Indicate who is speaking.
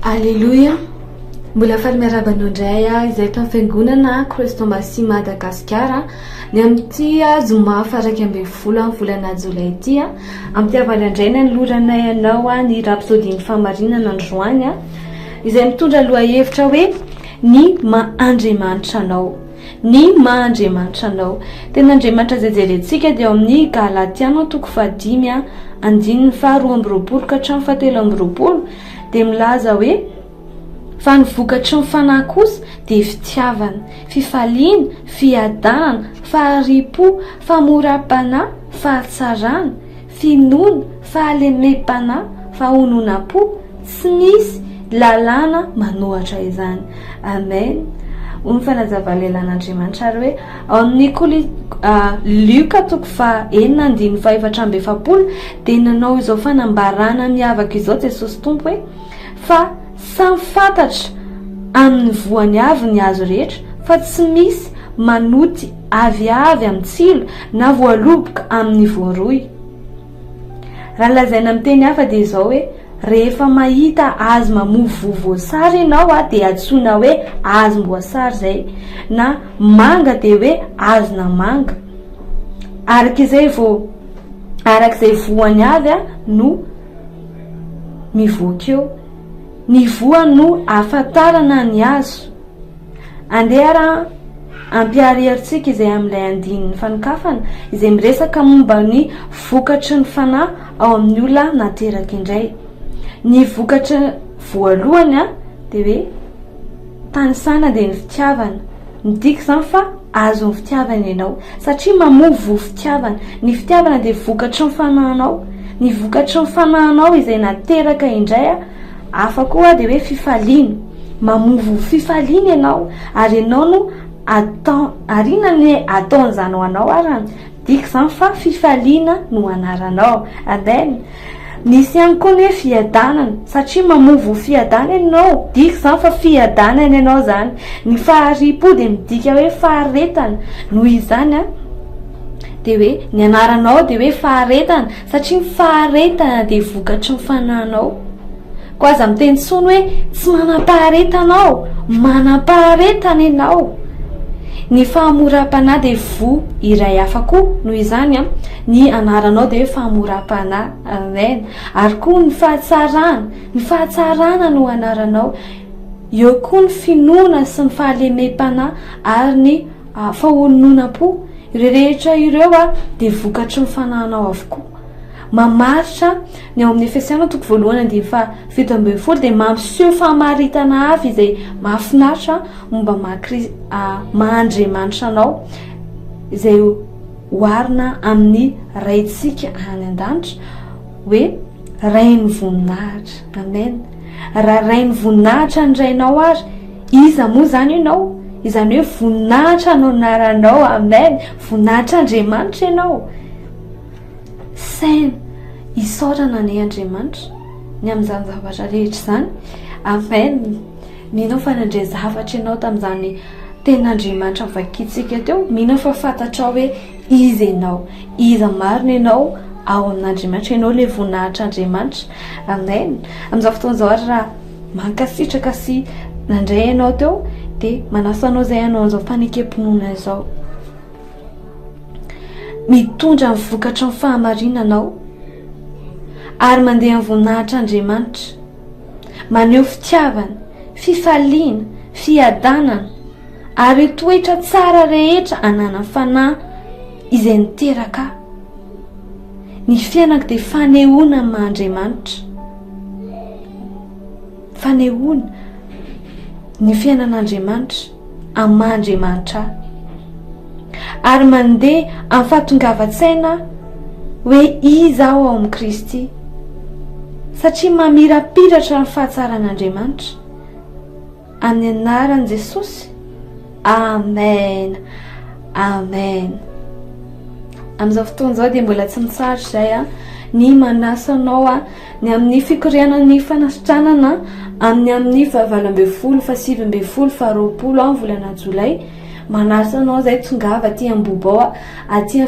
Speaker 1: Alleluia. Mbola faly miarabanao indray izay tao fiangonana Kristomasi Madagasikara ny amin'ity zoma faraka ambin'ny folo amin'ny volana Jolay ity ampiavana indraina ny loranay anao ny rapsodiny famarinana androany izay mitondra lohahevitra hoe ny mahandriamanitra anao. Ny mahandriamanitra anao. Tena Andriamanitra zay jerentsika dia amin'ny Galatiana 5:2-7 dia milaza hoe fa ny vokatry ny fanahy kosa dia fitiavana, fifaliana, fiadanana, faharipo, famoram-panahy, fahatsarana, finoana, fahalemem-panahy, fahononam-po, tsy misy lalàna manohatra izany. Amen. Ny fanazava-lelan'Andriamanitra ary hoe ao amin'ny Luka 9:4-7 dia nanao izao fanambarana miavaka izao Jesosy Tompo hoe fa samy fantatra amin'ny voany avy ny azo rehetra fa tsy misy manoty aviavy amin'ny tsilo na voaloboka amin'ny voaroy. Raha lazaina amin'ny teny hafa dia izao hoe rehefa mahita azo mamovo voasary ianao dia antsoina hoe azom-boasary zay, na manga dia hoe azona manga. Arak'izay voany avy no mivoaka eo. Ny voany no ahafantarana ny azo. Andeha ampiariherintsika izay amin'ilay andinin'ny fanokafana izay miresaka momba ny vokatry ny fanahy ao amin'ny olona nateraka indray. Ny vokatra voalohany dia hoe tanisana dia ny fitiavana. Midika izany fa azo ny fitiavana ianao satria mamovo fitiavana. Ny fitiavana dia vokatry ny fanahinao. Ny vokatry ny fanahinao izay nateraka indray hafa koa dia hoe fifaliana. Mamovo fifaliana ianao ary ianao no arinany ataon'izany ho anao arany. Dika izany fa fifaliana no anaranao. Amen. Nisy ihany koa hoe fiadanana satria mamovo fiadanana ianao. Dika izany fa fiadanana ianao zany. Ny faharipo dia midika hoe faharetana. Noho izany dia hoe ny anaranao dia hoe faharetana satria ny faharetana dia vokatry ny fanahinao. Koa aza miteny tsoiny hoe tsy manam-paharetanao, manam-paharetana ianao. Ny fahamoram-panahy dia vo iray hafa koa. Noho izany ny anaranao dia hoe fahamoram-panahy. Amen. Ary koa ny fahatsarana no anaranao. Eo koa ny finoana sy ny fahalemem-panahy ary ny fahononam-po. Ireo rehetra ireo dia vokatry ny fanahinao avokoa. Mamaritra ny ao amin'ny Efesiana 1:7 dia mampiseho fahamaritana avy izay mahafinaritra momba mahandriamanitra anao izay oharina amin'ny raintsika any an-danitra hoe rain'ny voninahitra. Amen. Raha rain'ny voninahitra ny rainao ary iza moa zany ianao? Izany hoe voninahitra no anaranao. Amen. Voninahitra Andriamanitra ianao. Saina isaorana ny Andriamanitra ny amin'izany zavatra rehetra izany. Amen. Minao fa nandray zavatra ianao tamin'izany ten'Andriamanitra vakitsika teo. Minao fa fantatrao hoe iza ianao, iza marina ianao ao amin'Andriamanitra, ianao ilay voninahitra Andriamanitra. Amen. Amin'izao fotoan'izao ary raha mankasitraka sy nandray ianao teo dia manasa anao izay ianao an'izao fanekam-pinoana izao. Mitondra ny vokatry ny fahamarinanao ary mandeha amin'ny voninahitra Andriamanitra, maneho fitiavana, fifaliana, fiadanana ary toetra tsara rehetra ananany fanahy izay niteraka. Ny fiainako dia fanehoana ny Andriamanitra. Fanehoana ny fiainan'Andriamanitra amin'ny Andriamanitra ary mandeha amin'ny fahatongavan-tsaina hoe iza aho ao amin'ny Kristy satria mamirapiratra ny fahatsaran'Andriamanitra amin'ny anaran'i Jesosy. Amen. Amen. Amin'izao fotoan'izao dia mbola tsy mitsaritra izay ny manasa anao ny amin'ny fikorianan'ny fanasitranana amin'ny 20-7-20 volana Jolay. Manasa anao izay tongava aty Ambobao aty